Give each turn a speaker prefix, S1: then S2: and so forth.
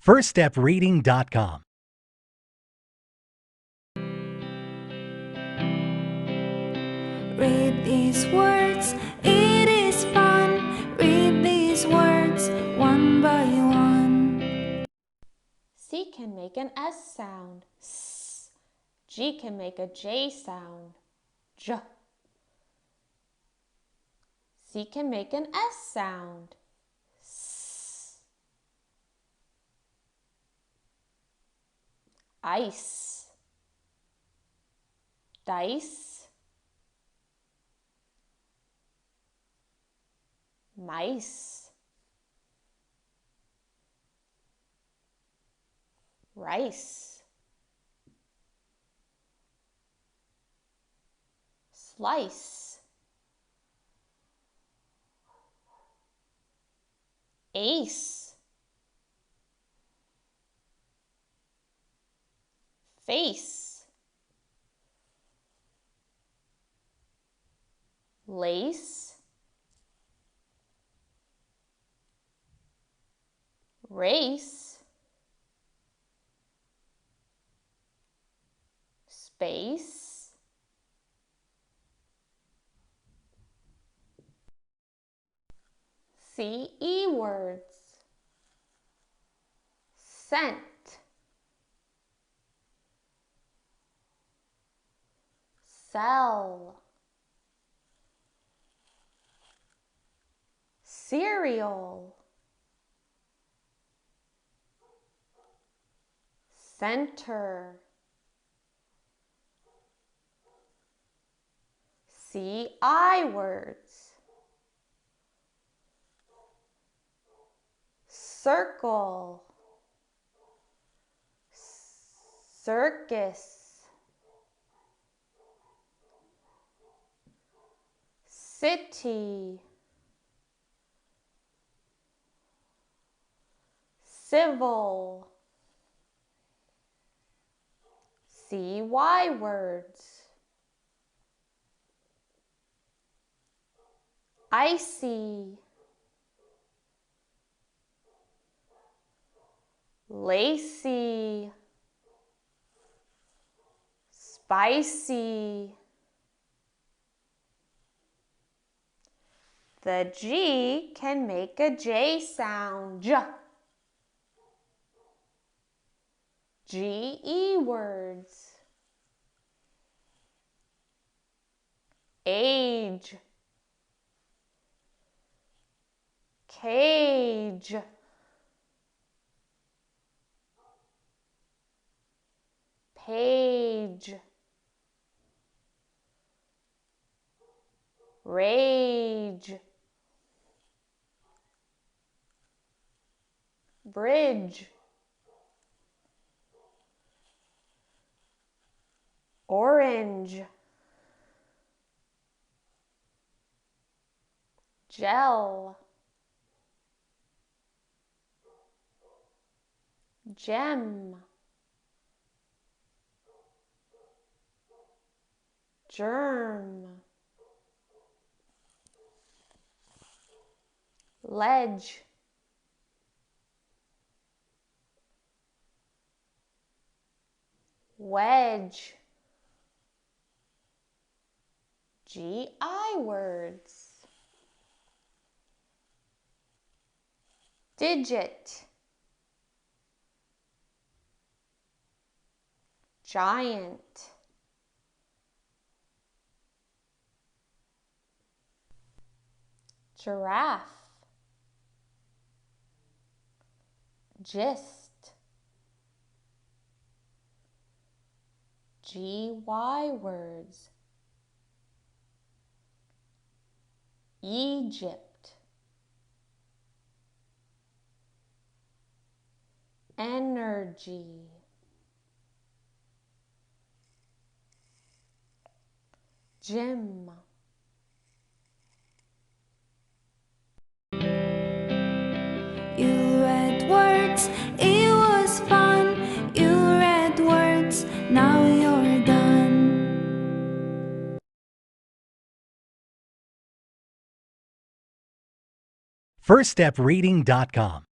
S1: FirstStepReading.com.
S2: Read these words, it is fun. Read these words one by one.
S3: C can make an S sound, S. G can make a J sound, J. C can make an S sound, S. Ice, dice, mice, rice, slice, ace, face, lace, race, space, CE words, scent, cell, cereal, center, CI words, circle, circus, city, civil, CY words, icy, lacy, spicy. The G can make a J sound, J. GE words, age, cage, page, rage, bridge, orange, gel, gem, germ, ledge, wedge, GI words, digit, giant, giraffe, gist, GY words, Egypt, energy, gym,
S2: You read words, it was fun. You read words, now you're done.
S1: FirstStepReading.com.